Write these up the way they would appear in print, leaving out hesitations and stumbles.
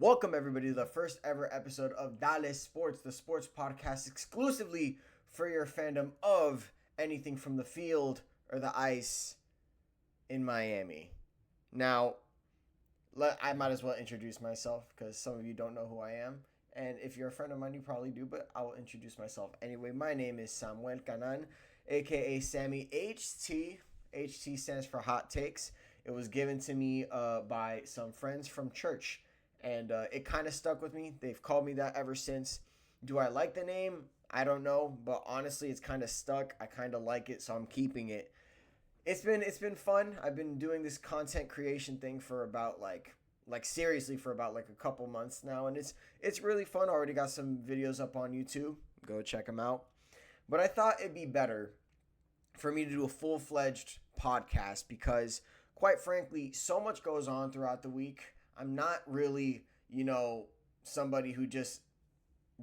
Welcome, everybody, to the first ever episode of Dale Sports, the sports podcast exclusively for your fandom of anything from the field or the ice in Miami. Now, I might as well introduce myself because some of you don't know who I am. And if you're a friend of mine, you probably do, but I will introduce myself anyway. My name is Samuel Canan, aka Sammy HT. HT stands for Hot Takes. It was given to me by some friends from church. And it kind of stuck with me. They've called me that ever since. Do I like the name? I don't know, but honestly, it's kind of stuck. I kind of like it, so I'm keeping it. It's been fun. I've been doing this content creation thing for about like seriously for about like a couple months now, and it's really fun. I already got some videos up on YouTube. Go check them out. But I thought it'd be better for me to do a full-fledged podcast because, quite frankly, so much goes on throughout the week. I'm not really, somebody who just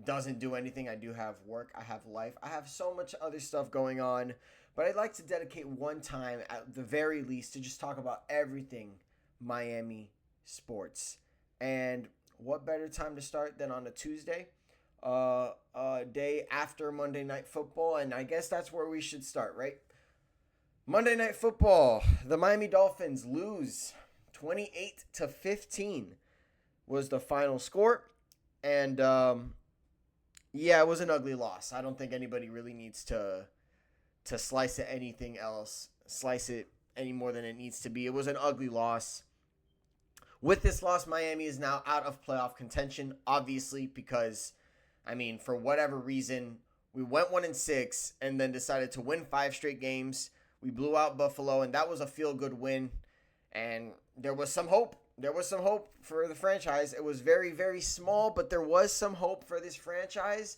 doesn't do anything. I do have work. I have life. I have so much other stuff going on. But I'd like to dedicate one time, at the very least, to just talk about everything Miami sports. And what better time to start than on a Tuesday? A day after Monday Night Football. And I guess that's where we should start, right? Monday Night Football. The Miami Dolphins lose 28-15 was the final score. And, it was an ugly loss. I don't think anybody really needs to slice it any more than it needs to be. It was an ugly loss. With this loss, Miami is now out of playoff contention, obviously, because, for whatever reason, we went 1-6 and then decided to win 5 straight games. We blew out Buffalo, and that was a feel-good win. And there was some hope. There was some hope for the franchise. It was very, very small, but there was some hope for this franchise.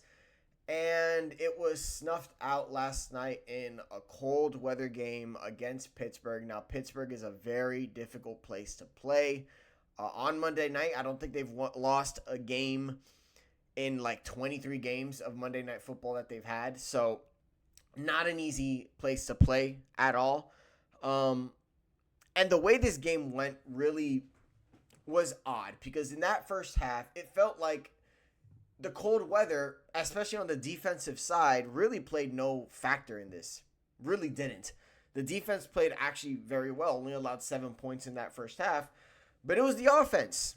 And it was snuffed out last night in a cold weather game against Pittsburgh. Now, Pittsburgh is a very difficult place to play. On Monday night, I don't think they've lost a game in like 23 games of Monday Night Football that they've had. So, not an easy place to play at all. And the way this game went really was odd because in that first half, it felt like the cold weather, especially on the defensive side, really played no factor in this. Really didn't. The defense played actually very well, only allowed 7 points in that first half. But it was the offense.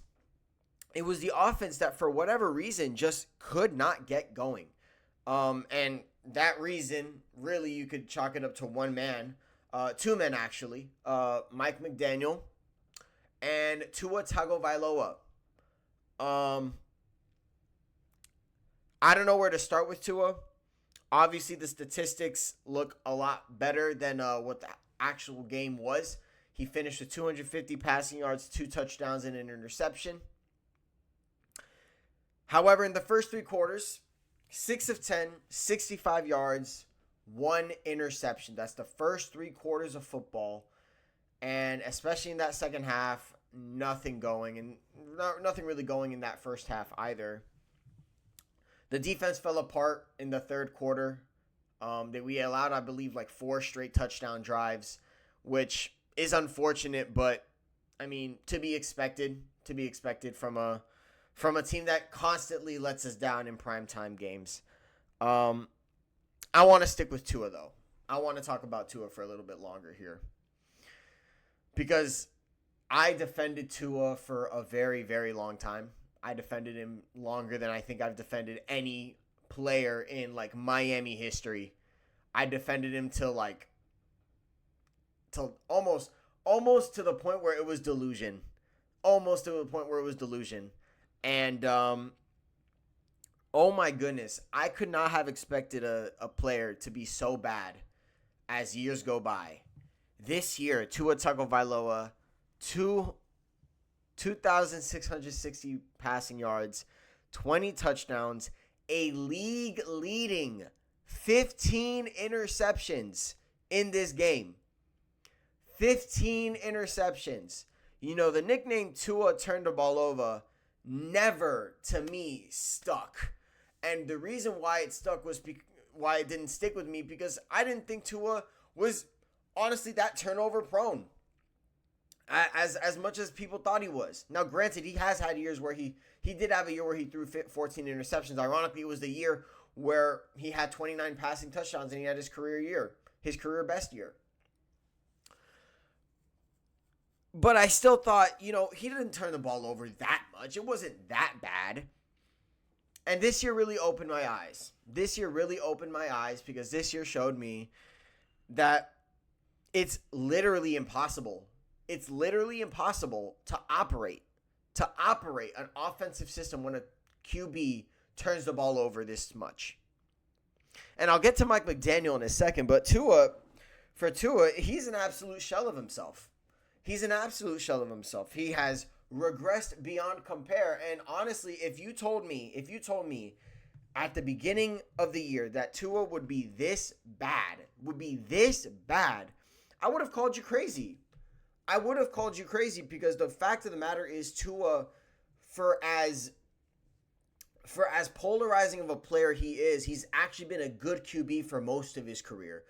It was the offense that, for whatever reason, just could not get going. And that reason, really, you could chalk it up to one man. 2 men, actually. Mike McDaniel and Tua Tagovailoa. I don't know where to start with Tua. Obviously, the statistics look a lot better than what the actual game was. He finished with 250 passing yards, 2 touchdowns, and an interception. However, in the first 3 quarters, 6 of 10, 65 yards, 1 interception. That's the first 3 quarters of football. And especially in that second half, nothing going. And nothing really going in that first half either. The defense fell apart in the third quarter. We allowed, I believe, like 4 straight touchdown drives, which is unfortunate, but to be expected from a team that constantly lets us down in primetime games. I want to stick with Tua, though. I want to talk about Tua for a little bit longer here. Because I defended Tua for a very, very long time. I defended him longer than I think I've defended any player in, Miami history. I defended him till almost to the point where it was delusion. Almost to the point where it was delusion. And, oh my goodness, I could not have expected a player to be so bad as years go by. This year, Tua Tagovailoa, 2,660 passing yards, 20 touchdowns, a league-leading 15 interceptions in this game. 15 interceptions. The nickname Tua turned the ball over never, to me, stuck. And the reason why it stuck was why it didn't stick with me, because I didn't think Tua was honestly that turnover prone as much as people thought he was. Now, granted, he has had years where he he did have a year where he threw 14 interceptions. Ironically, it was the year where he had 29 passing touchdowns and he had his career best year. But I still thought, he didn't turn the ball over that much. It wasn't that bad. And this year really opened my eyes. Because this year showed me that it's literally impossible. It's literally impossible to operate an offensive system when a QB turns the ball over this much. And I'll get to Mike McDaniel in a second, but Tua, he's an absolute shell of himself. He has regressed beyond compare. And honestly, if you told me at the beginning of the year that Tua would be this bad, I would have called you crazy. Because the fact of the matter is Tua, for as polarizing of a player he is, he's actually been a good QB for most of his career.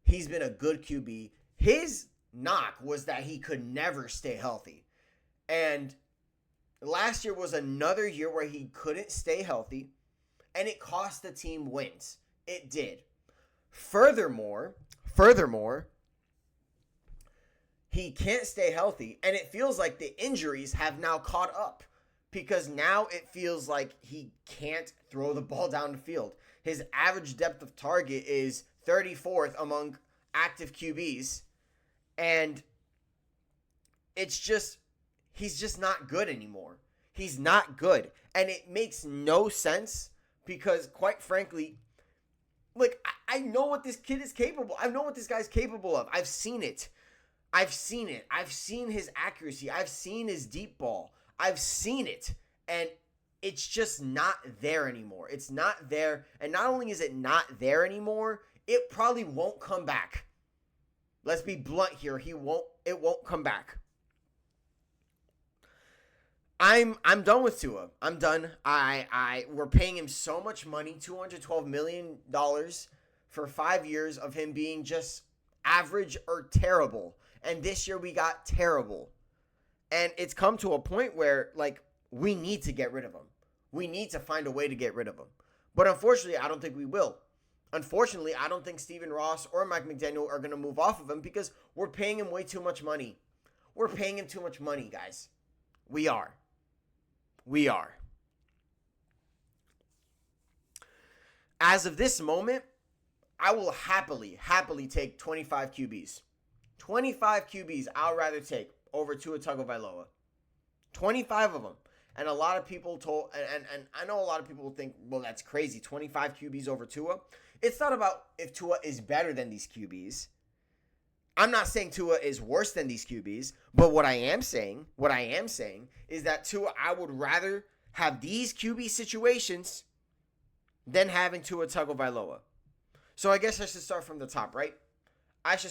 He's been a good QB. His knock was that he could never stay healthy. And last year was another year where he couldn't stay healthy, and it cost the team wins. It did. Furthermore, he can't stay healthy, and it feels like the injuries have now caught up, because now it feels like he can't throw the ball down the field. His average depth of target is 34th among active QBs, and he's just not good anymore. He's not good, and it makes no sense because, quite frankly, I know what this kid is capable. I know what this guy's capable of. I've seen it. I've seen his accuracy. I've seen his deep ball. I've seen it. And it's just not there anymore. It's not there. And not only is it not there anymore, it probably won't come back. Let's be blunt here. It won't come back. I'm done with Tua. I'm done. We're paying him so much money, $212 million for 5 years of him being just average or terrible. And this year we got terrible. And it's come to a point where, we need to get rid of him. We need to find a way to get rid of him. But unfortunately, I don't think we will. Unfortunately, I don't think Stephen Ross or Mike McDaniel are going to move off of him because we're paying him way too much money. We're paying him too much money, guys. We are. As of this moment, I will happily take 25 QBs. 25 QBs I'll rather take over Tua Tagovailoa. 25 of them. And a lot of people and I know a lot of people will think, well, that's crazy. 25 QBs over Tua. It's not about if Tua is better than these QBs. I'm not saying Tua is worse than these QBs, but what I am saying is that Tua, I would rather have these QB situations than having Tua Tagovailoa. So I guess I should start from the top, right? Let's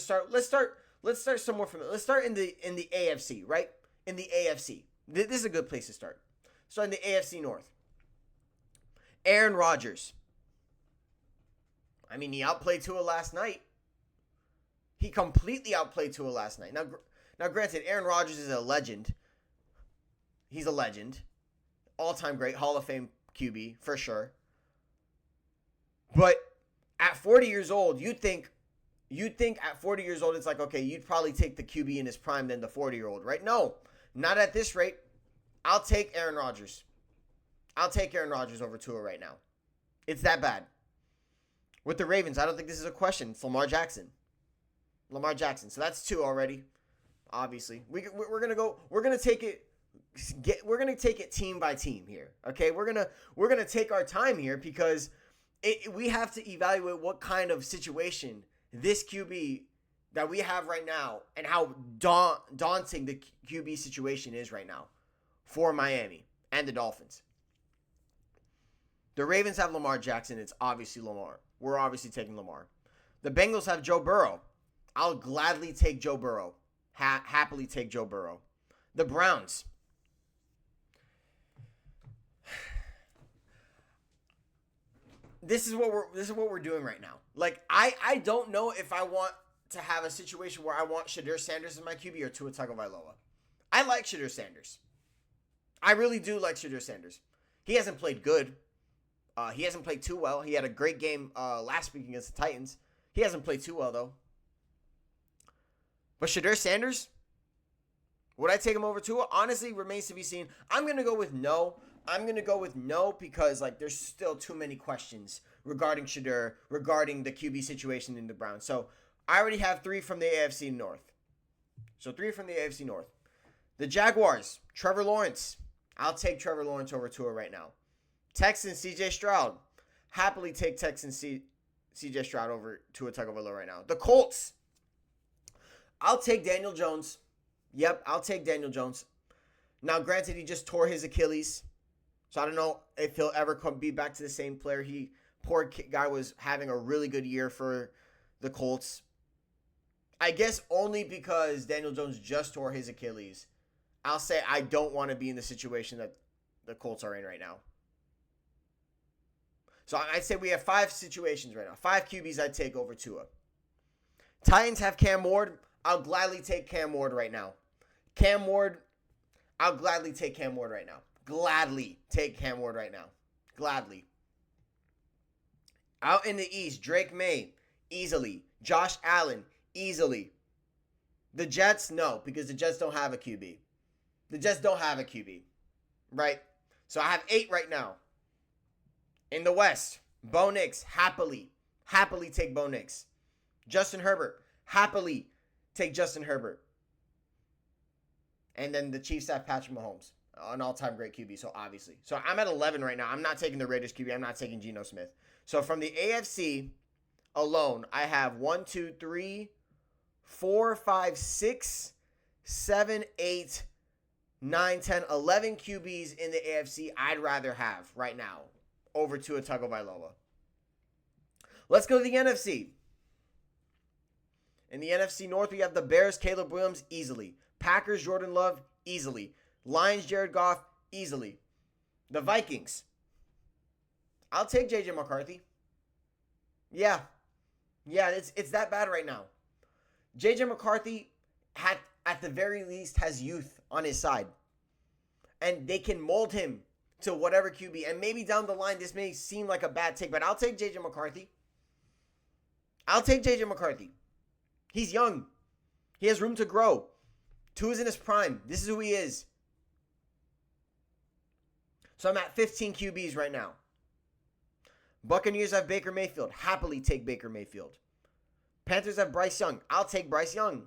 start somewhere from let's start in the AFC, right? In the AFC. This is a good place to start. Start in the AFC North. Aaron Rodgers. I mean, he outplayed Tua last night. He completely outplayed Tua last night. Now, granted, Aaron Rodgers is a legend. He's a legend. All-time great, Hall of Fame QB, for sure. But at 40 years old, you'd think at 40 years old, it's like, okay, you'd probably take the QB in his prime than the 40-year-old, right? No, not at this rate. I'll take Aaron Rodgers. I'll take Aaron Rodgers over Tua right now. It's that bad. With the Ravens, I don't think this is a question. It's Lamar Jackson. So that's 2 already. Obviously, we're gonna take it team by team here. Okay, we're gonna take our time here because we have to evaluate what kind of situation this QB that we have right now and how daunting the QB situation is right now for Miami and the Dolphins. The Ravens have Lamar Jackson. It's obviously Lamar. We're obviously taking Lamar. The Bengals have Joe Burrow. I'll gladly take Joe Burrow. Happily take Joe Burrow. The Browns. This is what we're doing right now. I don't know if I want to have a situation where I want Shedeur Sanders as my QB or Tua Tagovailoa. I like Shedeur Sanders. I really do like Shedeur Sanders. He hasn't played good. He hasn't played too well. He had a great game last week against the Titans. He hasn't played too well, though. But Shedeur Sanders, would I take him over Tua? Honestly, remains to be seen. I'm going to go with no. I'm going to go with no because, there's still too many questions regarding Shedeur, regarding the QB situation in the Browns. So, I already have 3 from the AFC North. The Jaguars, Trevor Lawrence. I'll take Trevor Lawrence over Tua right now. Texans, CJ Stroud. Happily take Texans, CJ Stroud over Tua Tagovailoa right now. The Colts. I'll take Daniel Jones. Yep, I'll take Daniel Jones. Now, granted, he just tore his Achilles. So I don't know if he'll ever be back to the same player. Poor guy was having a really good year for the Colts. I guess only because Daniel Jones just tore his Achilles. I'll say I don't want to be in the situation that the Colts are in right now. So I'd say we have 5 situations right now. 5 QBs I'd take over Tua. Titans have Cam Ward. I'll gladly take Cam Ward right now. I'll gladly take Cam Ward right now. Gladly take Cam Ward right now. Gladly. Out in the East, Drake May, easily. Josh Allen, easily. The Jets, no, because the Jets don't have a QB. Right? So I have 8 right now. In the West, Bo Nix, happily take Bo Nix. Justin Herbert, happily take Justin Herbert. And then the Chiefs have Patrick Mahomes, an all-time great QB, so obviously. So I'm at 11 right now. I'm not taking the Raiders QB. I'm not taking Geno Smith. So from the AFC alone, I have 1, 2, 3, 4, 5, 6, 7, 8, 9, 10, 11 QBs in the AFC I'd rather have right now over Tua Tagovailoa. Let's go to the NFC. In the NFC North, we have the Bears, Caleb Williams, easily. Packers, Jordan Love, easily. Lions, Jared Goff, easily. The Vikings. I'll take J.J. McCarthy. Yeah, it's that bad right now. J.J. McCarthy, at the very least, has youth on his side. And they can mold him to whatever QB. And maybe down the line, this may seem like a bad take, but I'll take J.J. McCarthy. He's young. He has room to grow. Tua's in his prime. This is who he is. So I'm at 15 QBs right now. Buccaneers have Baker Mayfield. Happily take Baker Mayfield. Panthers have Bryce Young. I'll take Bryce Young.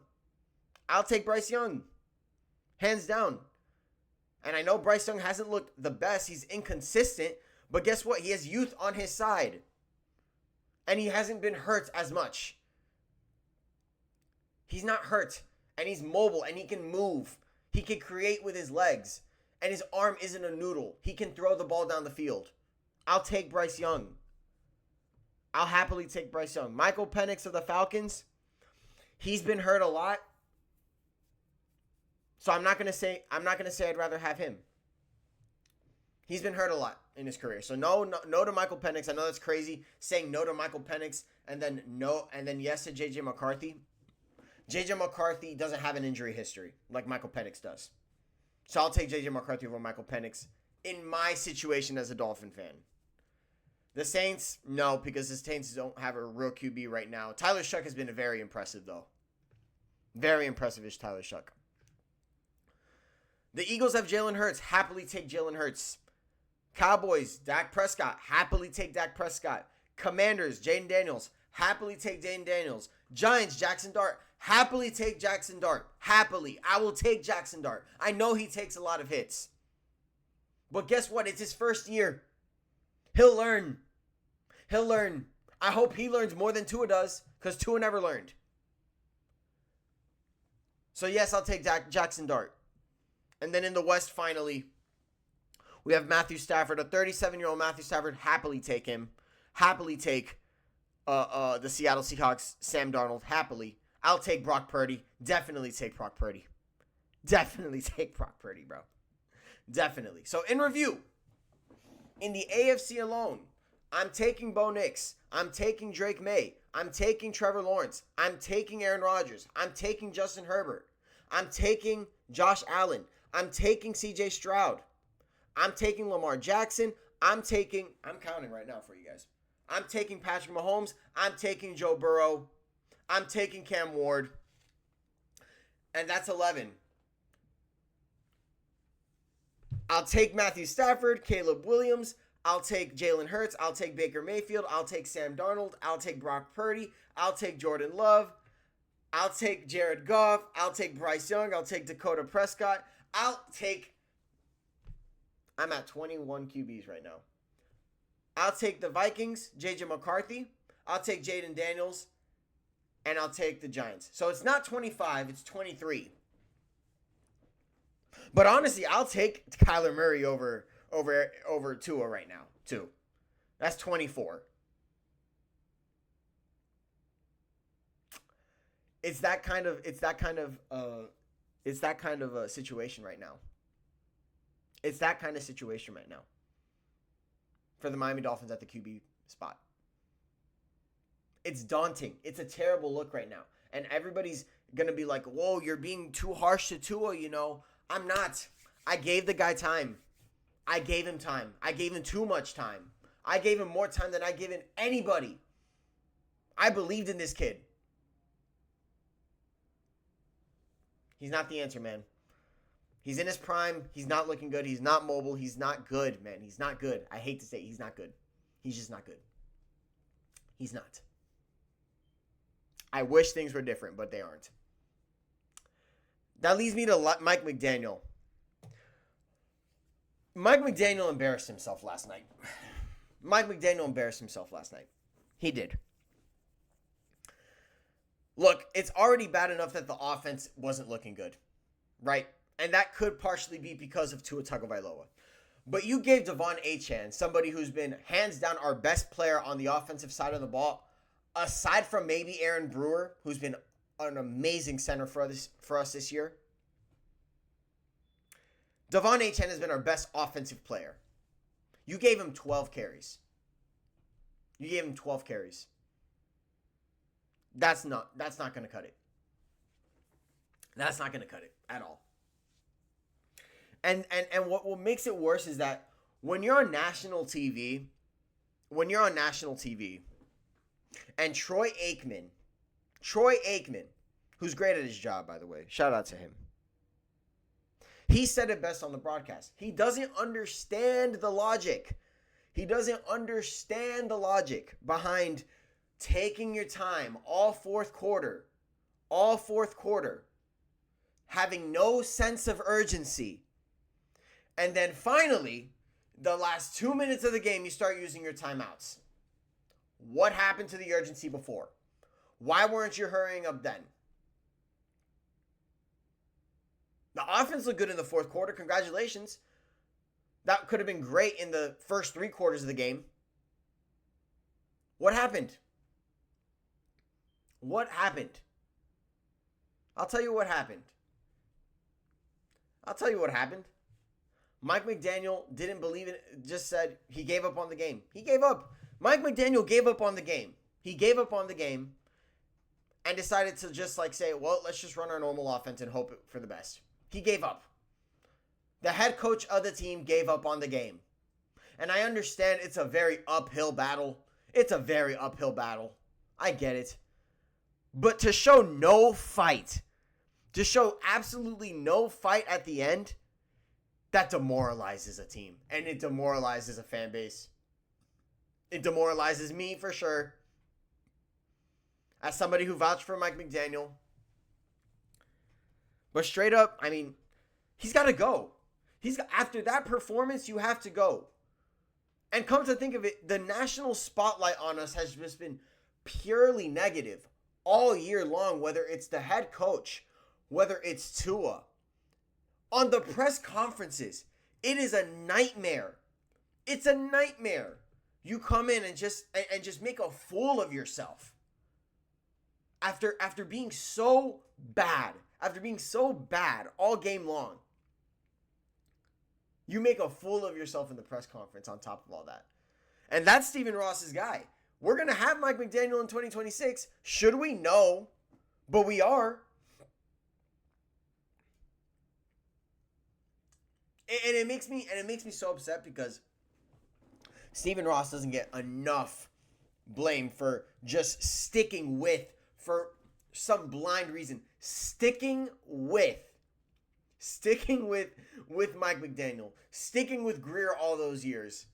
Hands down. And I know Bryce Young hasn't looked the best. He's inconsistent. But guess what? He has youth on his side. And he hasn't been hurt as much. He's not hurt. And he's mobile. And he can move. He can create with his legs. And his arm isn't a noodle. He can throw the ball down the field. I'll take Bryce Young. I'll happily take Bryce Young. Michael Penix of the Falcons. He's been hurt a lot. So I'm not gonna say I'd rather have him. He's been hurt a lot in his career. So no to Michael Penix. I know that's crazy saying no to Michael Penix and then yes to JJ McCarthy. JJ McCarthy doesn't have an injury history like Michael Penix does. So I'll take JJ McCarthy over Michael Penix in my situation as a Dolphin fan. The Saints, no, because the Saints don't have a real QB right now. Tyler Shuck has been very impressive, though. Very impressive-ish Tyler Shuck. The Eagles have Jalen Hurts. Happily take Jalen Hurts. Cowboys, Dak Prescott. Happily take Dak Prescott. Commanders, Jaden Daniels. Happily take Jaden Daniels. Giants, Jackson Dart. Happily take Jackson Dart. Happily. I will take Jackson Dart. I know he takes a lot of hits. But guess what? It's his first year. He'll learn. I hope he learns more than Tua does, because Tua never learned. So yes, I'll take Jackson Dart. And then in the West, finally, we have Matthew Stafford, a 37-year-old Matthew Stafford. Happily take him. Happily take the Seattle Seahawks, Sam Darnold. Happily. I'll take Brock Purdy. Definitely take Brock Purdy. Bro. Definitely. So in review, in the AFC alone, I'm taking Bo Nix. I'm taking Drake May. I'm taking Trevor Lawrence. I'm taking Aaron Rodgers. I'm taking Justin Herbert. I'm taking Josh Allen. I'm taking CJ Stroud. I'm taking Lamar Jackson. I'm counting right now for you guys. I'm taking Patrick Mahomes. I'm taking Joe Burrow. I'm taking Cam Ward. And that's 11. I'll take Matthew Stafford, Caleb Williams. I'll take Jalen Hurts. I'll take Baker Mayfield. I'll take Sam Darnold. I'll take Brock Purdy. I'll take Jordan Love. I'll take Jared Goff. I'll take Bryce Young. I'll take Dakota Prescott. I'm at 21 QBs right now. I'll take the Vikings, J.J. McCarthy. I'll take Jaden Daniels. And I'll take the Giants. So it's not 25, it's 23. But honestly, I'll take Kyler Murray over Tua right now, too. That's 24. It's that kind of a situation right now. It's that kind of situation right now for the Miami Dolphins at the QB spot. It's daunting. It's a terrible look right now. And everybody's going to be like, whoa, you're being too harsh to Tua, you know. I'm not. I gave the guy time. I gave him time. I gave him too much time. I gave him more time than I've given anybody. I believed in this kid. He's not the answer, man. He's in his prime. He's not looking good. He's not mobile. He's not good, man. He's not good. I hate to say it. He's not good. He's just not good. He's not. I wish things were different, but they aren't. That leads me to Mike McDaniel. Mike McDaniel embarrassed himself last night. He did. Look, it's already bad enough that the offense wasn't looking good, right? And that could partially be because of Tua Tagovailoa. But you gave Devon Achane, somebody who's been hands down our best player on the offensive side of the ball, aside from maybe Aaron Brewer, who's been an amazing center for us this year. Devon Achane has been our best offensive player. You gave him 12 carries. That's not going to cut it. That's not going to cut it at all. And what makes it worse is that when you're on national TV, and Troy Aikman, who's great at his job, by the way, shout out to him. He said it best on the broadcast. He doesn't understand the logic. Behind taking your time all fourth quarter, having no sense of urgency. And then finally, the last 2 minutes of the game, you start using your timeouts. What happened to the urgency before? Why weren't you hurrying up then? The offense looked good in the fourth quarter. Congratulations. That could have been great in the first 3 quarters of the game. What happened? I'll tell you what happened. Mike McDaniel didn't believe it, just said he gave up on the game. He gave up. Mike McDaniel gave up on the game. He gave up on the game and decided to just say, well, let's just run our normal offense and hope for the best. He gave up. The head coach of the team gave up on the game. And I understand it's a very uphill battle. I get it. But to show no fight, to show absolutely no fight at the end, that demoralizes a team. And it demoralizes a fan base. It demoralizes me for sure. As somebody who vouched for Mike McDaniel. But straight up, I mean, he's got to go. After that performance, you have to go. And come to think of it, the national spotlight on us has just been purely negative all year long, whether it's the head coach, whether it's Tua. On the press conferences, it is a nightmare. It's a nightmare. You come in and just make a fool of yourself. After being so bad all game long, you make a fool of yourself in the press conference on top of all that. And that's Stephen Ross's guy. We're going to have Mike McDaniel in 2026. Should we? No. But we are. And it makes me so upset because Stephen Ross doesn't get enough blame for just for some blind reason, sticking with Mike McDaniel, sticking with Greer all those years,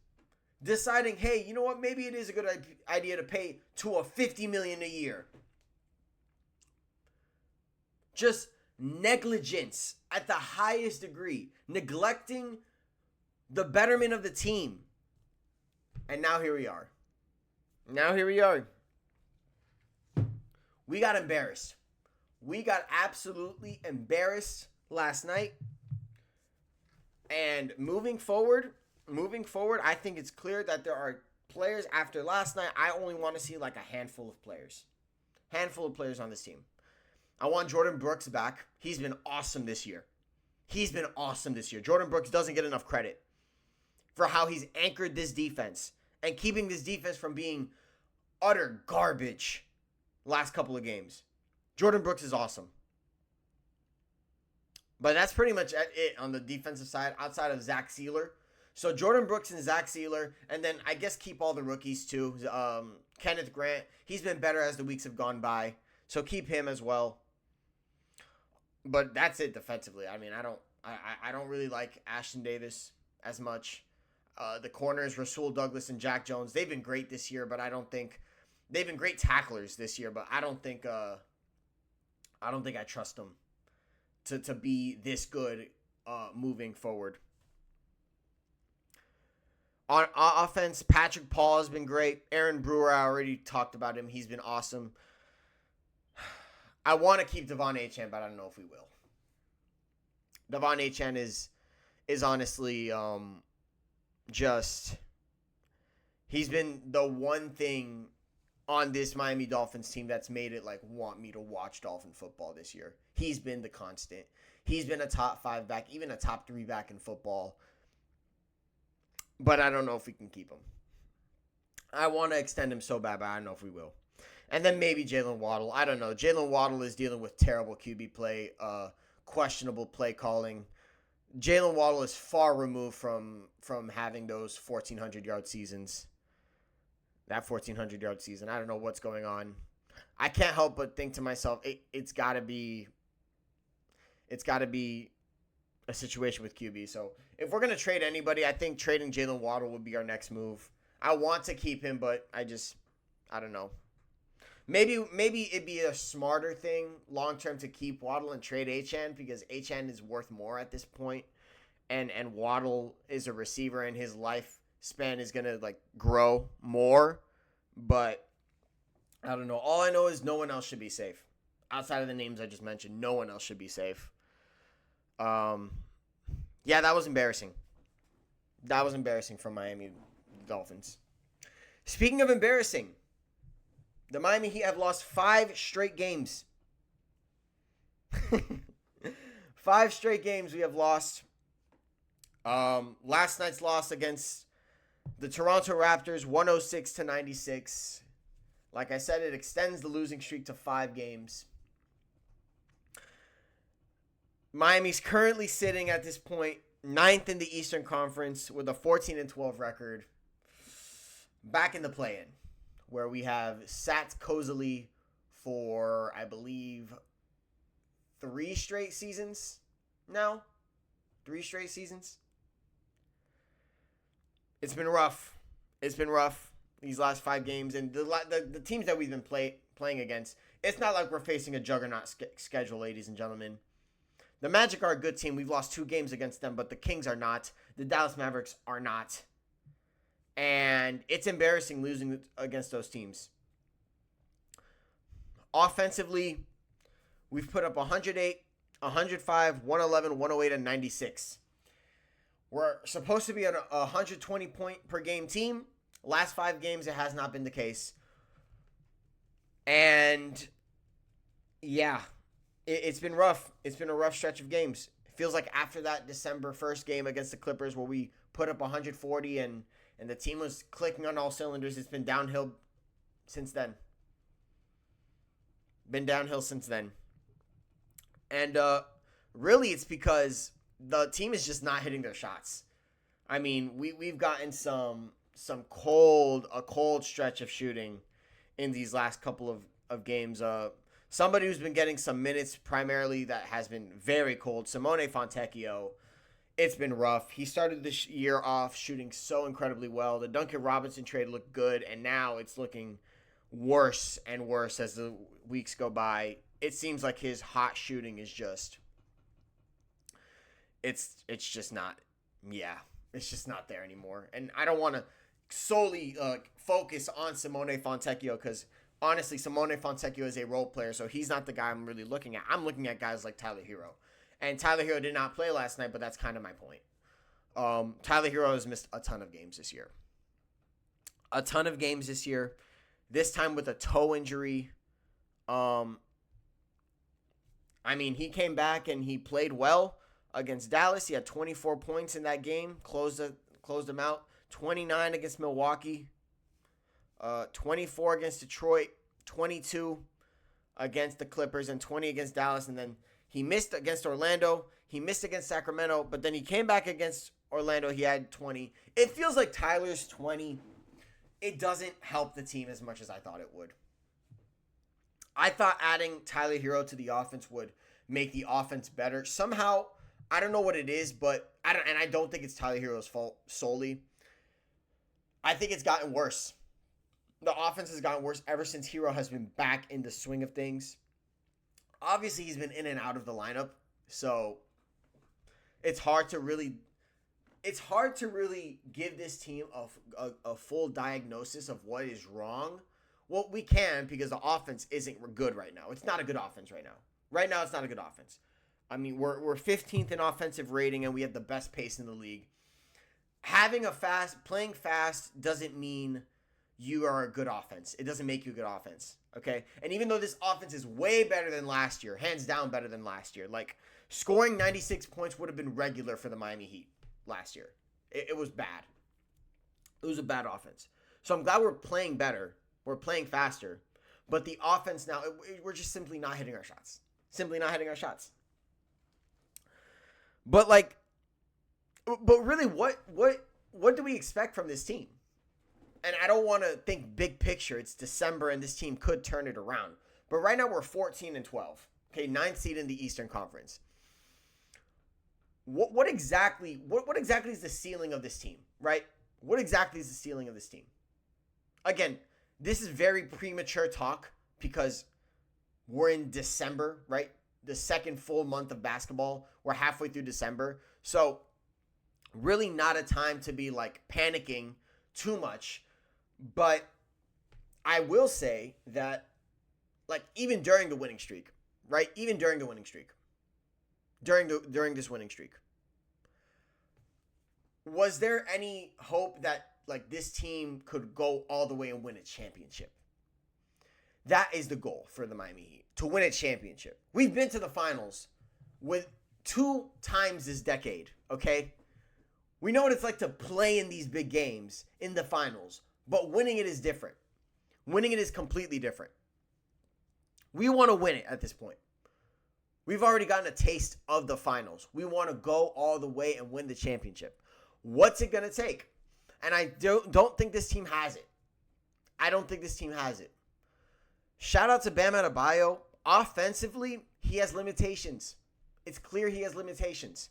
deciding, hey, you know what? Maybe it is a good idea to pay Tua $50 million a year. Just negligence at the highest degree, neglecting the betterment of the team. And now here we are. We got embarrassed. We got absolutely embarrassed last night. And moving forward, I think it's clear that there are players after last night. I only want to see like a handful of players on this team. I want Jordan Brooks back. He's been awesome this year. Jordan Brooks doesn't get enough credit for how he's anchored this defense and keeping this defense from being utter garbage last couple of games. Jordan Brooks is awesome. But that's pretty much it on the defensive side outside of Zach Sealer. So Jordan Brooks and Zach Sealer, and then I guess keep all the rookies too. Kenneth Grant, he's been better as the weeks have gone by. So keep him as well. But that's it defensively. I mean, I don't really like Ashton Davis as much. The corners, Rasul Douglas and Jack Jones, they've been great this year, but I don't think they've been great tacklers this year. But I don't think I trust them to be this good moving forward. On offense, Patrick Paul has been great. Aaron Brewer, I already talked about him. He's been awesome. I want to keep Devon Achane, but I don't know if we will. Devon Achane is honestly he's been the one thing on this Miami Dolphins team that's made it like want me to watch Dolphin football this year. He's been the constant. He's been a top 5 back, even a top 3 back in football. But I don't know if we can keep him. I want to extend him so bad, but I don't know if we will. And then maybe Jalen Waddle. I don't know. Jalen Waddle is dealing with terrible QB play, questionable play calling. Jalen Waddle is far removed from having those 1,400-yard seasons. That 1,400-yard season. I don't know what's going on. I can't help but think to myself, it's got to be a situation with QB. So if we're going to trade anybody, I think trading Jalen Waddle would be our next move. I want to keep him, but I don't know. Maybe it'd be a smarter thing long-term to keep Waddle and trade Achane because Achane is worth more at this point, and Waddle is a receiver and his lifespan is going to like grow more, but I don't know. All I know is no one else should be safe. Outside of the names I just mentioned, no one else should be safe. Yeah, that was embarrassing. That was embarrassing from Miami Dolphins. Speaking of embarrassing, the Miami Heat have lost 5 straight games. 5 straight games we have lost. Last night's loss against the Toronto Raptors, 106-96. Like I said, it extends the losing streak to 5 games. Miami's currently sitting at this point 9th in the Eastern Conference with a 14-12 record. Back in the play-in, where we have sat cozily for, I believe, 3 straight seasons now. 3 straight seasons. It's been rough. These last 5 games. And the teams that we've been playing against, it's not like we're facing a juggernaut schedule, ladies and gentlemen. The Magic are a good team. We've lost 2 games against them, but the Kings are not. The Dallas Mavericks are not. And it's embarrassing losing against those teams. Offensively, we've put up 108, 105, 111, 108, and 96. We're supposed to be a 120 point per game team. Last 5 games, it has not been the case. And yeah, it's been rough. It's been a rough stretch of games. It feels like after that December 1st game against the Clippers where we put up 140 and the team was clicking on all cylinders, it's been downhill since then. And really it's because the team is just not hitting their shots. I mean, we've gotten a cold stretch of shooting in these last couple of games. Somebody who's been getting some minutes primarily that has been very cold, Simone Fontecchio. It's been rough. He started this year off shooting so incredibly well. The Duncan Robinson trade looked good, and now it's looking worse and worse as the weeks go by. It seems like his hot shooting is just it's just not it's just not there anymore. And I don't want to solely focus on Simone Fontecchio because honestly, Simone Fontecchio is a role player, so he's not the guy I'm really looking at. I'm looking at guys like Tyler Hero. And Tyler Hero did not play last night, but that's kind of my point. Tyler Hero has missed a ton of games this year. This time with a toe injury. I mean, he came back and he played well against Dallas. He had 24 points in that game, closed them out. 29 against Milwaukee, 24 against Detroit, 22 against the Clippers, and 20 against Dallas. And then he missed against Orlando. He missed against Sacramento, but then he came back against Orlando. He had 20. It feels like Tyler's 20. It doesn't help the team as much as I thought it would. I thought adding Tyler Hero to the offense would make the offense better. Somehow, I don't know what it is, but I don't think it's Tyler Hero's fault solely. I think it's gotten worse. The offense has gotten worse ever since Hero has been back in the swing of things. Obviously, he's been in and out of the lineup, so it's hard to really give this team a full diagnosis of what is wrong. Well, we can because the offense isn't good right now. It's not a good offense right now. Right now, it's not a good offense. I mean, we're 15th in offensive rating, and we have the best pace in the league. Playing fast doesn't mean you are a good offense. It doesn't make you a good offense, okay? And even though this offense is way better than last year, hands down better than last year, like scoring 96 points would have been regular for the Miami Heat last year. It was bad. It was a bad offense. So I'm glad we're playing better. We're playing faster. But the offense now, we're just simply not hitting our shots. But really, what do we expect from this team? And I don't want to think big picture. It's December, and this team could turn it around. But right now, we're 14-12. Okay, 9th seed in the Eastern Conference. What exactly is the ceiling of this team, right? What exactly is the ceiling of this team? Again, this is very premature talk because we're in December, right? The second full month of basketball. We're halfway through December. So really not a time to be like panicking too much. But I will say that like even during the winning streak, right? Even during the winning streak. During this winning streak. Was there any hope that like this team could go all the way and win a championship? That is the goal for the Miami Heat, to win a championship. We've been to the finals with 2 times this decade, okay? We know what it's like to play in these big games in the finals, but winning it is different. Winning it is completely different. We want to win it at this point. We've already gotten a taste of the finals. We want to go all the way and win the championship. What's it going to take? And I don't think this team has it. I don't think this team has it. Shout out to Bam Adebayo. Offensively, he has limitations. It's clear he has limitations.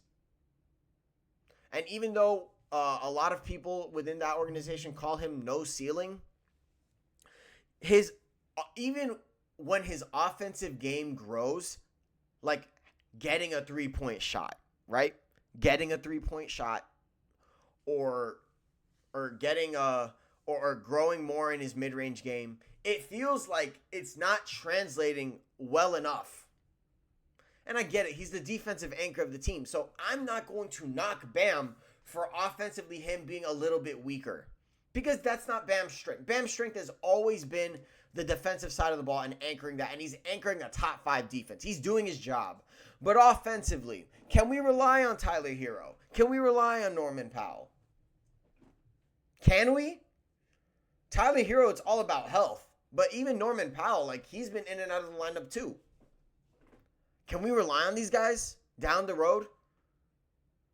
And even though a lot of people within that organization call him no ceiling, even when his offensive game grows, like getting a 3-point shot, right? Getting a 3-point shot or getting or growing more in his mid-range game, it feels like it's not translating well enough. And I get it. He's the defensive anchor of the team. So I'm not going to knock Bam for offensively him being a little bit weaker. Because that's not Bam's strength. Bam's strength has always been the defensive side of the ball and anchoring that. And he's anchoring a top 5 defense. He's doing his job. But offensively, can we rely on Tyler Hero? Can we rely on Norman Powell? Can we? Tyler Hero, it's all about health. But even Norman Powell, like he's been in and out of the lineup too. Can we rely on these guys down the road?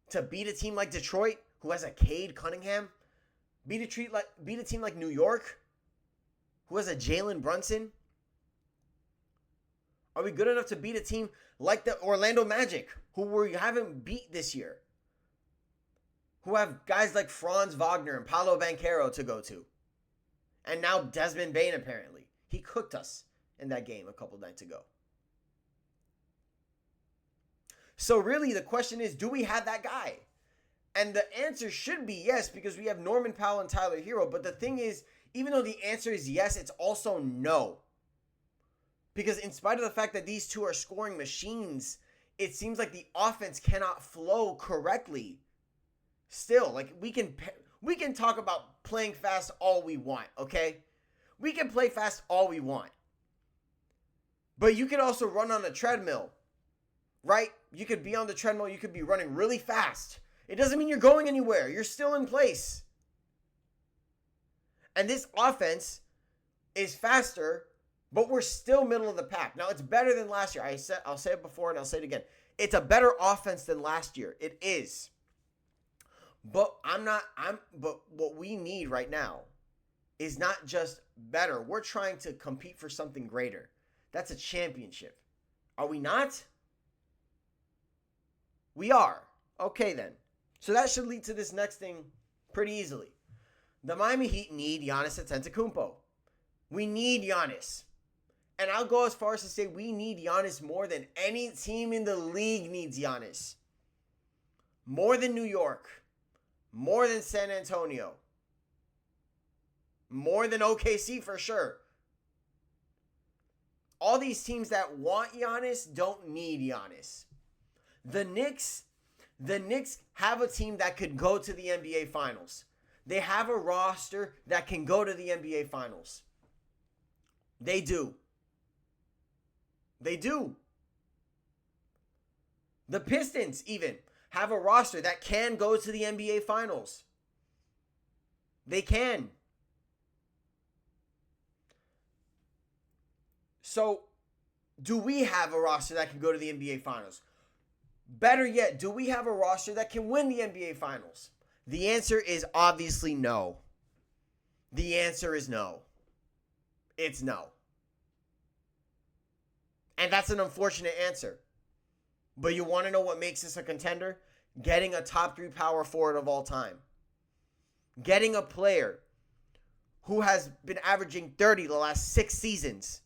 to beat a team like Detroit, who has a Cade Cunningham, beat a team like New York, who has a Jalen Brunson? Are we good enough to beat a team like the Orlando Magic, who we haven't beat this year? Who have guys like Franz Wagner and Paolo Banchero to go to. And now Desmond Bane, apparently. He cooked us in that game a couple nights ago. So really, the question is, do we have that guy? And the answer should be yes, because we have Norman Powell and Tyler Hero. But the thing is, even though the answer is yes, it's also no. Because in spite of the fact that these two are scoring machines, it seems like the offense cannot flow correctly. Still, like we can talk about playing fast all we want, okay? We can play fast all we want. But you could also run on a treadmill, right? You could be on the treadmill, you could be running really fast. It doesn't mean you're going anywhere. You're still in place. And this offense is faster, but we're still middle of the pack. Now, it's better than last year. I'll say it before and I'll say it again. It's a better offense than last year. It is. But but what we need right now is not just better. We're trying to compete for something greater. That's a championship. Are we not? We are. Okay, then. So that should lead to this next thing pretty easily. The Miami Heat need Giannis Antetokounmpo. We need Giannis. And I'll go as far as to say we need Giannis more than any team in the league needs Giannis. More than New York. More than San Antonio. More than OKC for sure. All these teams that want Giannis don't need Giannis. The Knicks have a team that could go to the NBA Finals. They have a roster that can go to the NBA Finals. They do. They do. The Pistons even have a roster that can go to the NBA Finals. They can. So, do we have a roster that can go to the NBA Finals? Better yet, do we have a roster that can win the NBA Finals? The answer is obviously no. The answer is no. It's no. And that's an unfortunate answer. But you want to know what makes us a contender? Getting a top 3 power forward of all time. Getting a player who has been averaging 30 the last 6 seasons.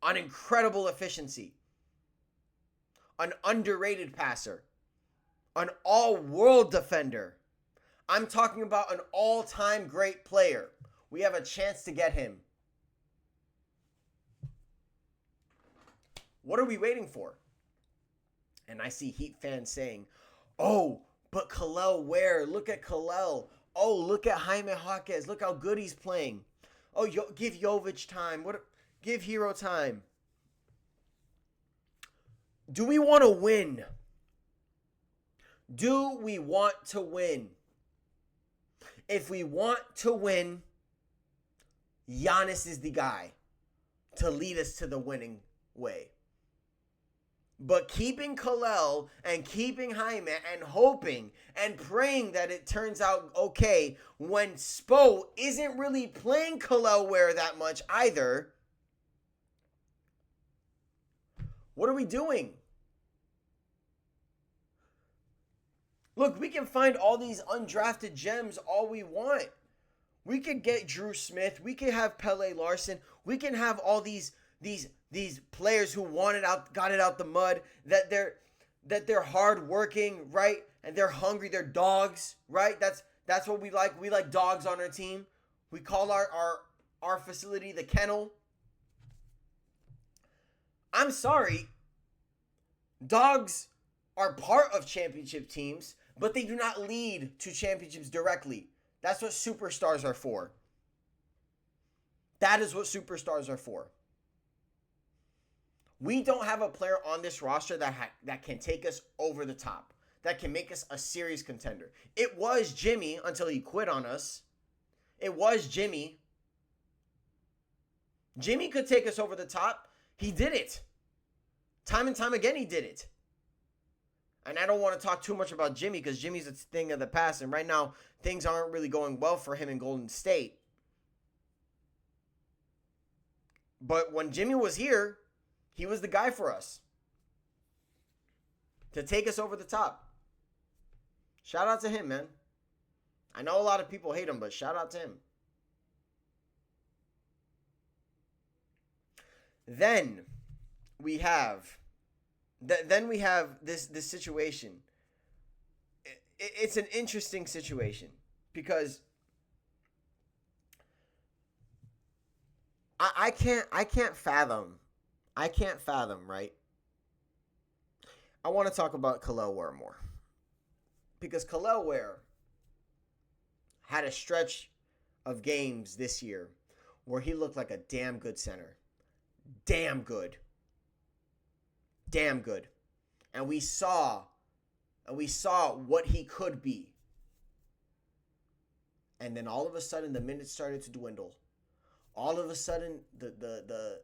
On incredible efficiency. An underrated passer. An all-world defender. I'm talking about an all-time great player. We have a chance to get him. What are we waiting for? And I see Heat fans saying, oh, but Khalil Ware, look at Khalil. Oh, look at Jaime Jaquez. Look how good he's playing. Oh, give Jovic time. Give Hero time. Do we want to win? Do we want to win? If we want to win, Giannis is the guy to lead us to the winning way. But keeping Khalil and keeping Jaime and hoping and praying that it turns out okay when Spo isn't really playing Khalil Ware that much either, what are we doing? Look, we can find all these undrafted gems all we want. We could get Drew Smith. We could have Pele Larson. We can have all these players who got it out the mud, that they're hardworking, right? And they're hungry. They're dogs, right? That's what we like. We like dogs on our team. We call our facility the kennel. I'm sorry. Dogs are part of championship teams, but they do not lead to championships directly. That's what superstars are for. That is what superstars are for. We don't have a player on this roster that can take us over the top, that can make us a serious contender. It was Jimmy until he quit on us. It was Jimmy. Jimmy could take us over the top. He did it. Time and time again, he did it. And I don't want to talk too much about Jimmy because Jimmy's a thing of the past. And right now, things aren't really going well for him in Golden State. But when Jimmy was here, he was the guy for us to take us over the top. Shout out to him, man. I know a lot of people hate him, but shout out to him. Then we have this situation. It's an interesting situation because I can't fathom, right? I want to talk about Kel'el Ware more because Kel'el Ware had a stretch of games this year where he looked like a damn good center. Damn good. And we saw what he could be. And then all of a sudden the minutes started to dwindle. All of a sudden the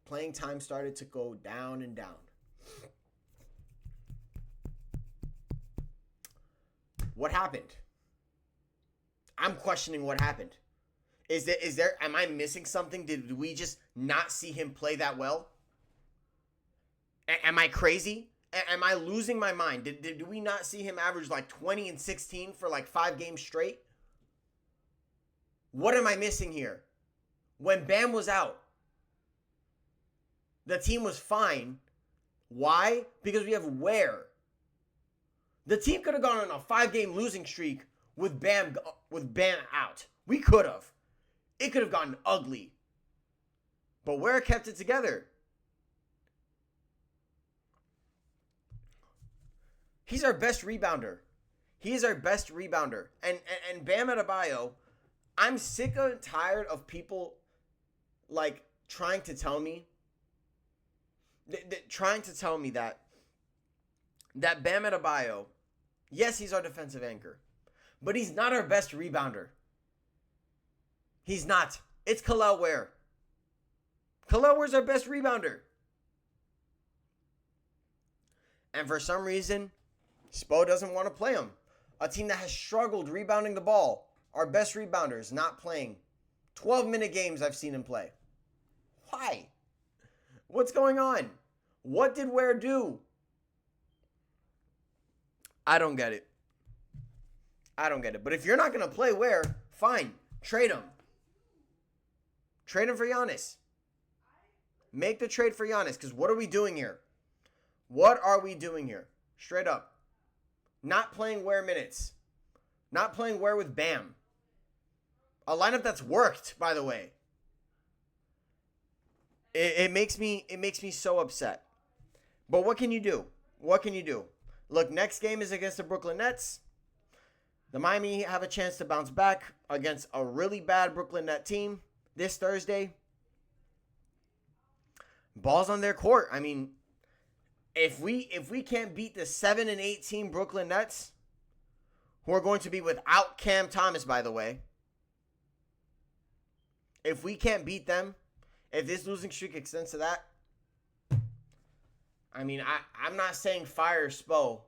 playing time started to go down and down. What happened? I'm questioning what happened. Am I missing something? Did we just not see him play that well? Am I crazy? Am I losing my mind? Did we not see him average like 20 and 16 for like 5 games straight? What am I missing here? When Bam was out, the team was fine. Why? Because we have Ware. The team could have gone on a 5-game losing streak with Bam out. We could have. It could have gotten ugly. But Ware kept it together. He's our best rebounder. And Bam Adebayo, I'm sick and tired of people like trying to tell me that Bam Adebayo, yes, he's our defensive anchor, but he's not our best rebounder. He's not. It's Kel'el Ware. Kel'el Ware's our best rebounder. And for some reason, Spo doesn't want to play him. A team that has struggled rebounding the ball. Our best rebounders not playing. 12-minute games I've seen him play. Why? What's going on? What did Ware do? I don't get it. But if you're not going to play Ware, fine. Trade him. Trade him for Giannis. Make the trade for Giannis. Because what are we doing here? Straight up. Not playing Ware minutes. Not playing Ware with Bam. A lineup that's worked, by the way. It makes me so upset. But what can you do? Look, next game is against the Brooklyn Nets. The Miami have a chance to bounce back against a really bad Brooklyn Net team this Thursday. Ball's on their court. I mean, if we can't beat the 7-18 Brooklyn Nets, who are going to be without Cam Thomas, by the way, if we can't beat them, if this losing streak extends to that, I mean, I'm not saying fire Spo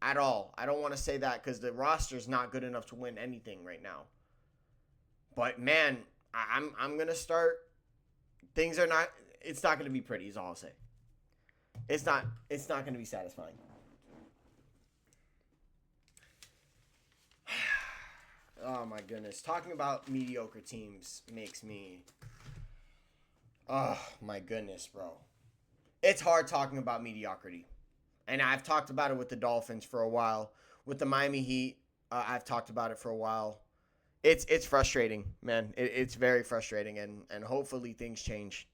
at all. I don't want to say that because the roster's not good enough to win anything right now. But man, I'm gonna start. Things are not. It's not gonna be pretty. Is all I'll say. It's not gonna be satisfying. Oh my goodness, talking about mediocre teams makes me. Oh my goodness, bro. It's hard talking about mediocrity. And I've talked about it with the Dolphins for a while. With the Miami Heat, I've talked about it for a while. It's frustrating, man. It's very frustrating, and hopefully things change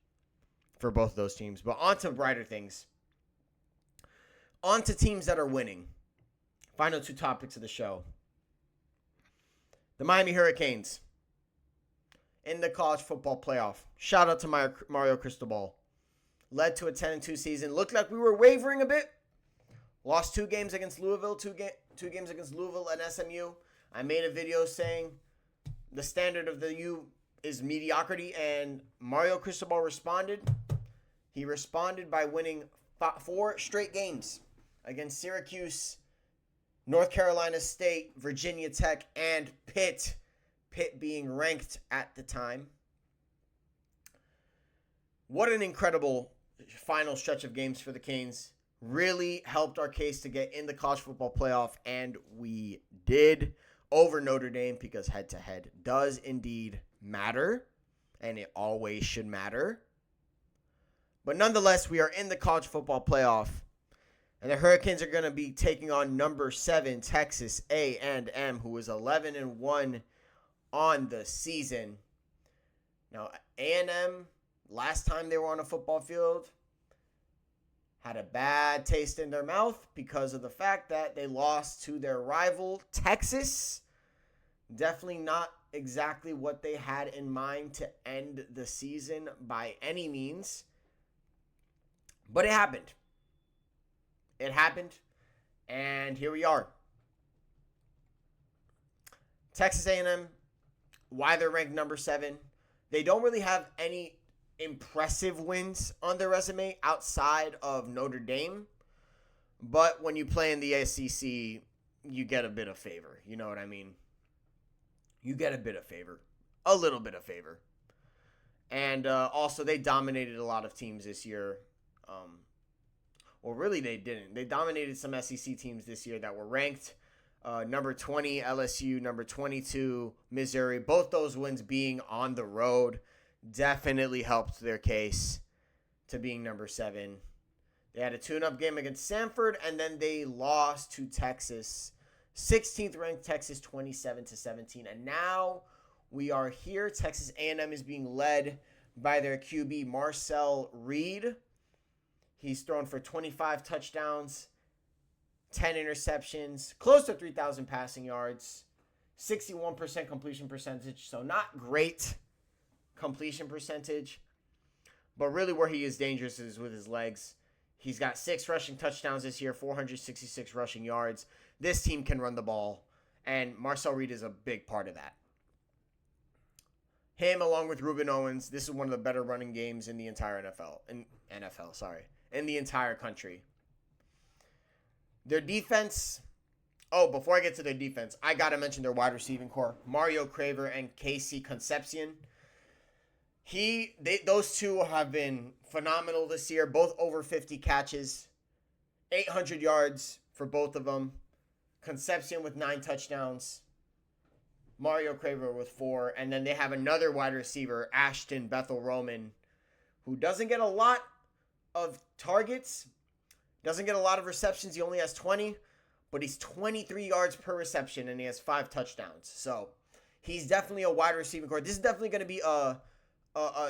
for both those teams. But on to brighter things. On to teams that are winning. Final 2 topics of the show. The Miami Hurricanes in the college football playoff. Shout out to Mario Cristobal. Led to a 10-2 season. Looked like we were wavering a bit. Lost 2 games against Louisville, two games against Louisville and SMU. I made a video saying the standard of the U is mediocrity, and Mario Cristobal responded. He responded by winning 4 straight games against Syracuse, North Carolina State, Virginia Tech, and Pitt. Pitt being ranked at the time. What an incredible final stretch of games for the Canes. Really helped our case to get in the college football playoff, and we did over Notre Dame because head-to-head does indeed matter, and it always should matter. But nonetheless, we are in the college football playoff, and the Hurricanes are going to be taking on number 7 Texas A&M, who is 11-1 on the season. Now, A&M, last time they were on a football field, had a bad taste in their mouth because of the fact that they lost to their rival, Texas. Definitely not exactly what they had in mind to end the season by any means. But it happened. It happened, and here we are. Texas A&M, why they're ranked number 7. They don't really have any impressive wins on their resume outside of Notre Dame. But when you play in the SEC, you get a bit of favor. You know what I mean? You get a bit of favor. A little bit of favor. And also, they dominated a lot of teams this year. Well, really, they didn't. They dominated some SEC teams this year that were ranked. Number 20, LSU. Number 22, Missouri. Both those wins being on the road definitely helped their case to being number 7. They had a tune-up game against Samford, and then they lost to Texas. 16th ranked Texas, 27-17. And now we are here. Texas A&M is being led by their QB, Marcel Reed. He's thrown for 25 touchdowns, 10 interceptions, close to 3,000 passing yards, 61% completion percentage. So not great completion percentage, but really where he is dangerous is with his legs. He's got 6 rushing touchdowns this year, 466 rushing yards. This team can run the ball, and Marcel Reed is a big part of that. Him along with Reuben Owens, this is one of the better running games in the entire in the entire country. Their defense, before I get to their defense, I got to mention their wide receiving core, Mario Craver and Casey Concepcion. Those two have been phenomenal this year, both over 50 catches, 800 yards for both of them. Concepcion with 9 touchdowns, Mario Craver with 4, and then they have another wide receiver, Ashton Bethel-Roman, who doesn't get a lot of targets, doesn't get a lot of receptions. He only has 20, but he's 23 yards per reception, and he has 5 touchdowns. So he's definitely a wide receiving core. This is definitely going to be a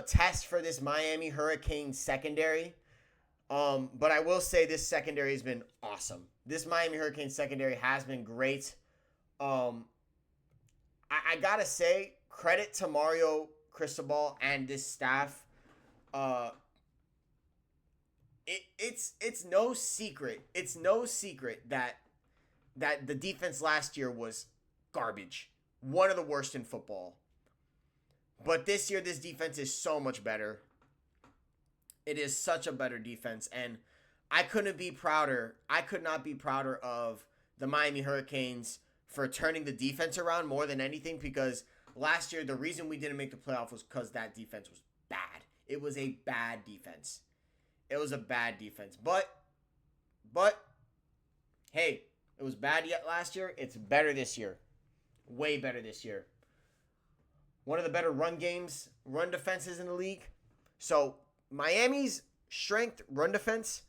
test for this Miami Hurricanes secondary. But I will say this secondary has been awesome. This Miami Hurricanes secondary has been great. I gotta say, credit to Mario Cristobal and this staff. It's no secret. It's no secret that the defense last year was garbage. One of the worst in football. But this year, this defense is so much better. It is such a better defense, and I could not be prouder of the Miami Hurricanes for turning the defense around more than anything, because last year the reason we didn't make the playoff was because that defense was bad. It was a bad defense. But hey, it was bad yet last year. It's better this year. Way better this year. One of the better run defenses in the league. So Miami's strength run defense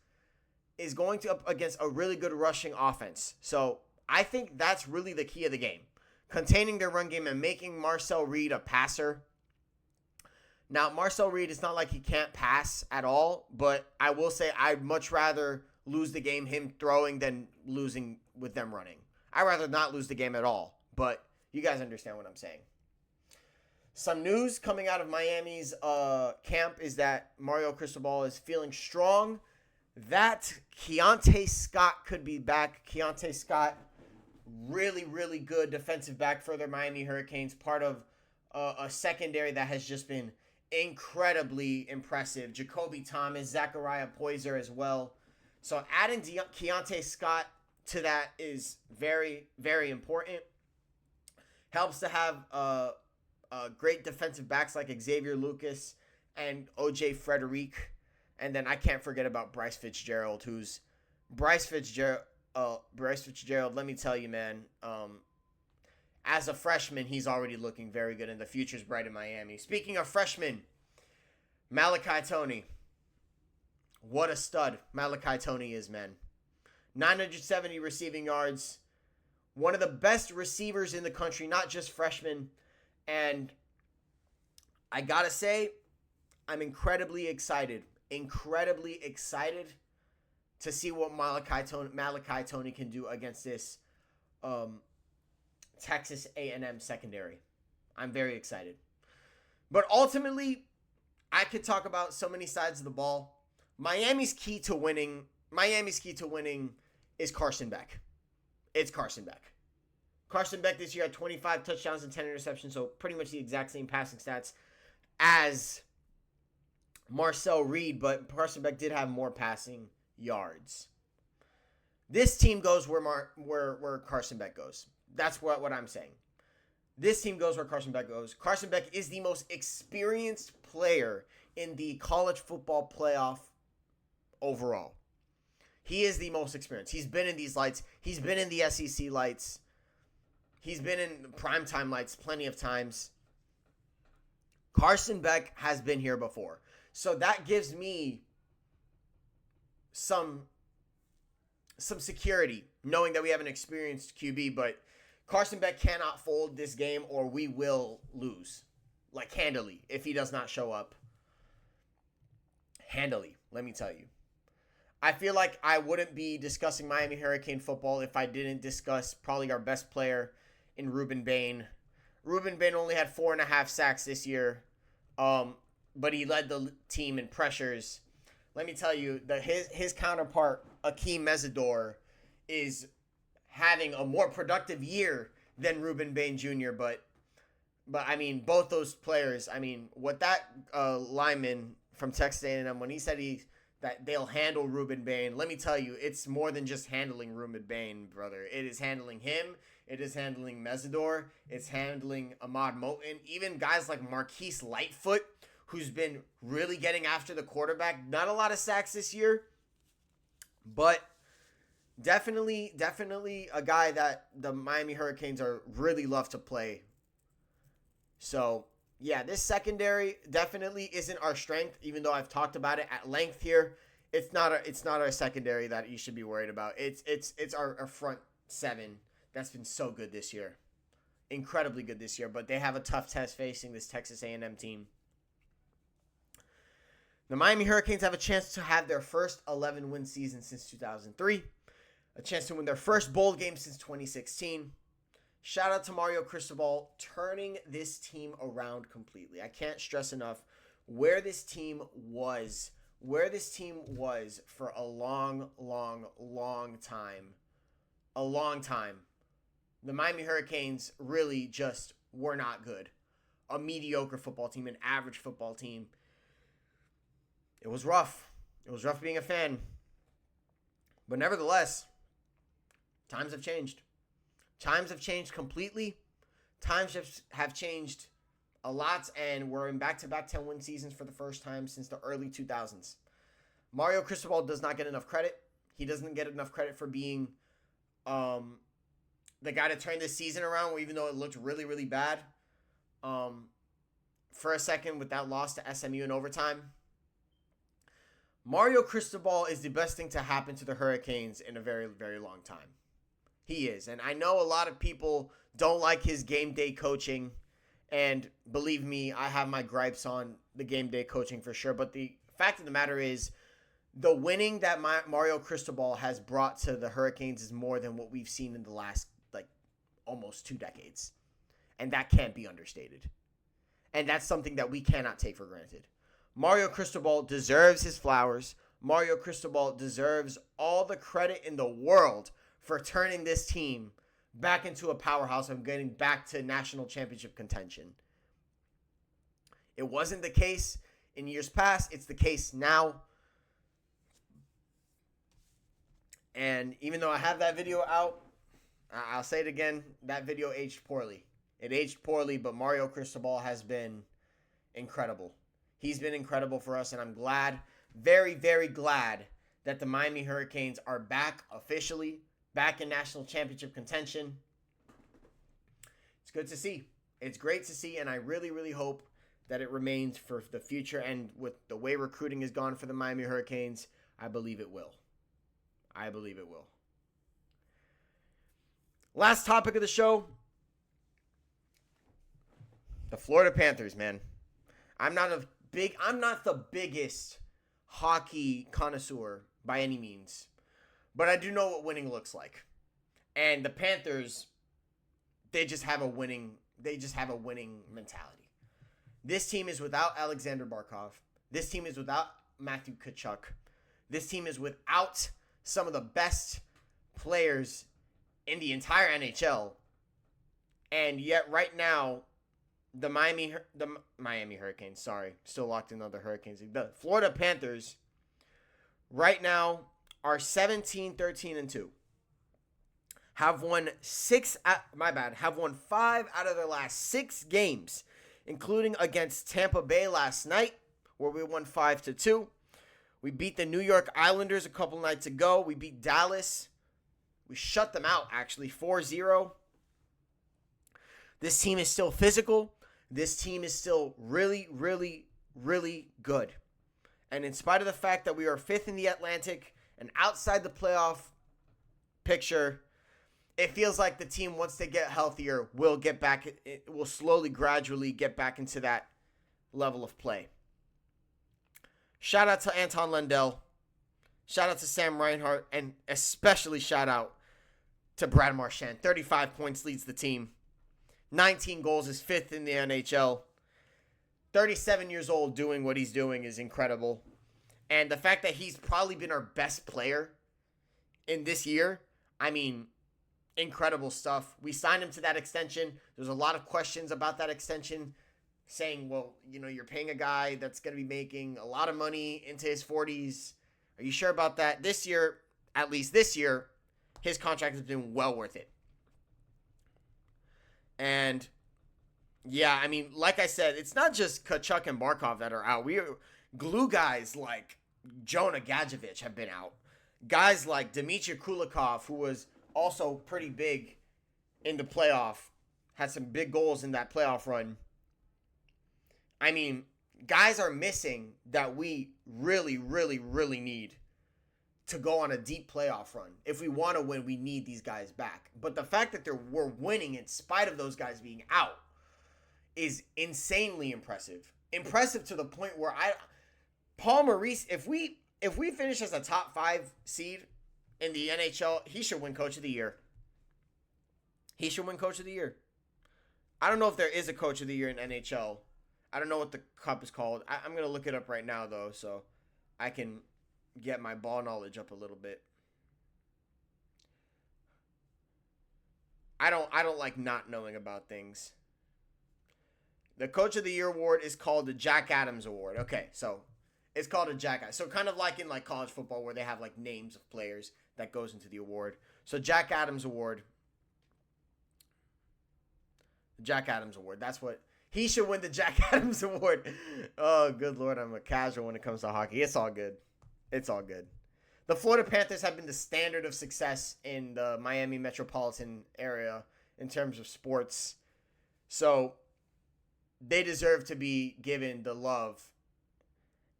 is going to up against a really good rushing offense. So I think that's really the key of the game. Containing their run game and making Marcel Reed a passer. Now, Marcel Reed, it's not like he can't pass at all, but I will say I'd much rather lose the game him throwing than losing with them running. I'd rather not lose the game at all, but you guys understand what I'm saying. Some news coming out of Miami's camp is that Mario Cristobal is feeling strong, that Keontae Scott could be back. Keontae Scott, really, really good defensive back for the Miami Hurricanes, part of a secondary that has just been incredibly impressive. Jacoby Thomas, Zachariah Poyser as well. So adding Keontae Scott to that is very, very important. Helps to have great defensive backs like Xavier Lucas and OJ Frederick. And then I can't forget about Bryce Fitzgerald, Bryce Fitzgerald, let me tell you, man, as a freshman, he's already looking very good, and the future's bright in Miami. Speaking of freshmen, Malachi Toney. What a stud Malachi Toney is, man. 970 receiving yards. One of the best receivers in the country, not just freshmen. And I gotta say, I'm incredibly excited to see what Malachi Toney can do against this Texas A&M secondary. I'm very excited. But ultimately, I could talk about so many sides of the ball. Miami's key to winning is Carson Beck. It's Carson Beck. Carson Beck this year had 25 touchdowns and 10 interceptions, so pretty much the exact same passing stats as Marcel Reed, but Carson Beck did have more passing yards. This team goes where Carson Beck goes. That's what I'm saying. This team goes where Carson Beck goes. Carson Beck is the most experienced player in the college football playoff overall. He is the most experienced. He's been in these lights. He's been in the SEC lights. He's been in primetime lights plenty of times. Carson Beck has been here before. So that gives me some security knowing that we have an experienced QB, but Carson Beck cannot fold this game or we will lose. Like handily if he does not show up. Handily, let me tell you. I feel like I wouldn't be discussing Miami Hurricane football if I didn't discuss probably our best player in Ruben Bain. Ruben Bain only had 4.5 sacks this year, but he led the team in pressures. Let me tell you, his counterpart, Akeem Mesidor, is having a more productive year than Ruben Bain Jr., but I mean, both those players, I mean, what that lineman from Texas A&M, when he said that they'll handle Ruben Bain, let me tell you, it's more than just handling Ruben Bain, brother. It is handling him. It is handling Mesidor. It's handling Ahmad Moten. Even guys like Marquise Lightfoot, who's been really getting after the quarterback. Not a lot of sacks this year, but definitely a guy that the Miami Hurricanes are really love to play. So, yeah, this secondary definitely isn't our strength, even though I've talked about it at length here. It's not our secondary that you should be worried about. It's our front seven that's been so good this year. Incredibly good this year, but they have a tough test facing this Texas A&M team. The Miami Hurricanes have a chance to have their first 11-win season since 2003. A chance to win their first bowl game since 2016. Shout out to Mario Cristobal turning this team around completely. I can't stress enough where this team was for a long time. A long time. The Miami Hurricanes really just were not good. A mediocre football team, an average football team. It was rough. It was rough being a fan. But nevertheless, times have changed. Times have changed completely. Times have changed a lot, and we're in back-to-back 10-win seasons for the first time since the early 2000s. Mario Cristobal does not get enough credit. He doesn't get enough credit for being the guy to turn this season around, even though it looked really, really bad for a second with that loss to SMU in overtime. Mario Cristobal is the best thing to happen to the Hurricanes in a very, very long time. He is. And I know a lot of people don't like his game day coaching. And believe me, I have my gripes on the game day coaching for sure. But the fact of the matter is, the winning that Mario Cristobal has brought to the Hurricanes is more than what we've seen in the last, almost 2 decades. And that can't be understated. And that's something that we cannot take for granted. Mario Cristobal deserves his flowers. Mario Cristobal deserves all the credit in the world for turning this team back into a powerhouse and getting back to national championship contention. It wasn't the case in years past. It's the case now. And even though I have that video out, I'll say it again, that video aged poorly. It aged poorly, but Mario Cristobal has been incredible. He's been incredible for us, and I'm glad, very, very glad, that the Miami Hurricanes are back officially, back in national championship contention. It's good to see. It's great to see, and I really, really hope that it remains for the future. And with the way recruiting has gone for the Miami Hurricanes, I believe it will. I believe it will. Last topic of the show. The Florida Panthers, man. I'm not the biggest hockey connoisseur by any means, but I do know what winning looks like. And the Panthers, they just have a winning mentality. This team is without Alexander Barkov. This team is without Matthew Tkachuk. This team is without some of the best players in the entire NHL. And yet right now, the Miami Hurricanes, still locked in on the Hurricanes. The Florida Panthers right now are 17-13-2. Have won 5 out of their last 6 games, including against Tampa Bay last night, where we won 5-2. We beat the New York Islanders a couple nights ago. We beat Dallas. We shut them out, actually, 4-0. This team is still physical. This team is still really, really, really good. And in spite of the fact that we are 5th in the Atlantic and outside the playoff picture, it feels like the team, once they get healthier, will slowly, gradually get back into that level of play. Shout out to Anton Lundell. Shout out to Sam Reinhart. And especially shout out to Brad Marchand. 35 points leads the team. 19 goals, is 5th in the NHL. 37 years old, doing what he's doing is incredible. And the fact that he's probably been our best player in this year, I mean, incredible stuff. We signed him to that extension. There's a lot of questions about that extension, saying, well, you're paying a guy that's going to be making a lot of money into his 40s. Are you sure about that? This year, at least this year, his contract has been well worth it. And, yeah, I mean, like I said, it's not just Tkachuk and Barkov that are out. Glue guys like Jonah Gadjevich have been out. Guys like Dmitry Kulikov, who was also pretty big in the playoff, had some big goals in that playoff run. I mean, guys are missing that we really, really, really need to go on a deep playoff run. If we want to win, we need these guys back. But the fact that we're winning in spite of those guys being out is insanely impressive. Impressive to the point where Paul Maurice, if we finish as a top 5 seed in the NHL, he should win Coach of the Year. He should win Coach of the Year. I don't know if there is a Coach of the Year in NHL. I don't know what the cup is called. I'm going to look it up right now, though, so I can get my ball knowledge up a little bit. I don't like not knowing about things. The Coach of the Year award is called the Jack Adams Award. Okay, so it's called a Jack Adams. So kind of like in like college football where they have like names of players that goes into the award. So Jack Adams Award. The Jack Adams Award. That's what he should win, the Jack Adams Award. Oh, good Lord, I'm a casual when it comes to hockey. It's all good. It's all good. The Florida Panthers have been the standard of success in the Miami metropolitan area in terms of sports. So they deserve to be given the love,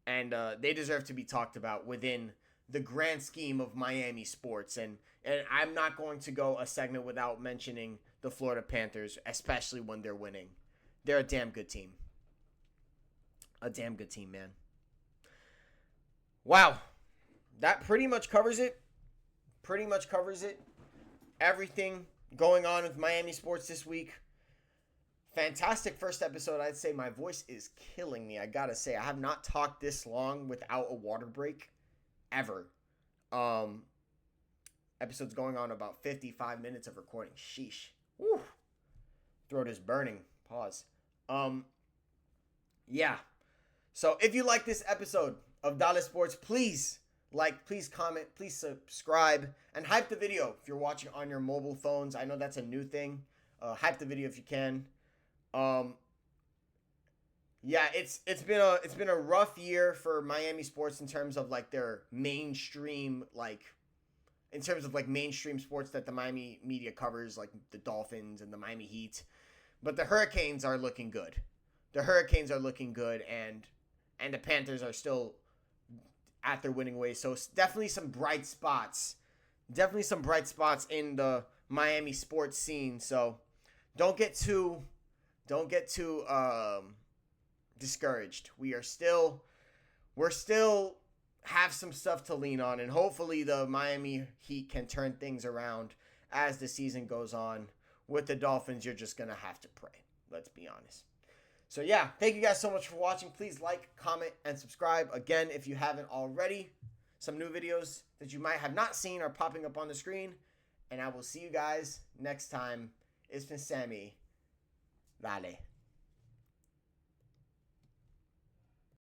and they deserve to be talked about within the grand scheme of Miami sports. And I'm not going to go a segment without mentioning the Florida Panthers, especially when they're winning. They're a damn good team. A damn good team, man. Wow. That pretty much covers it. Everything going on with Miami sports this week. Fantastic first episode. I'd say my voice is killing me. I gotta say, I have not talked this long without a water break ever. Episode's going on about 55 minutes of recording. Sheesh. Woo. Throat is burning. Pause. Yeah. So if you like this episode of Dallas Sports, please like, please comment, please subscribe, and hype the video if you're watching on your mobile phones. I know that's a new thing. Hype the video if you can. Yeah, it's been a rough year for Miami sports in terms of like their mainstream, like in terms of like mainstream sports that the Miami media covers, like the Dolphins and the Miami Heat. But the Hurricanes are looking good. The Hurricanes are looking good, and the Panthers are still at their winning ways. So it's definitely some bright spots. Definitely some bright spots in the Miami sports scene. So don't get too discouraged. We're still have some stuff to lean on, and hopefully the Miami Heat can turn things around as the season goes on. With the Dolphins, you're just gonna have to pray. Let's be honest. So yeah, thank you guys so much for watching. Please like, comment, and subscribe. Again, if you haven't already, some new videos that you might have not seen are popping up on the screen. And I will see you guys next time. It's been Sammy. Vale.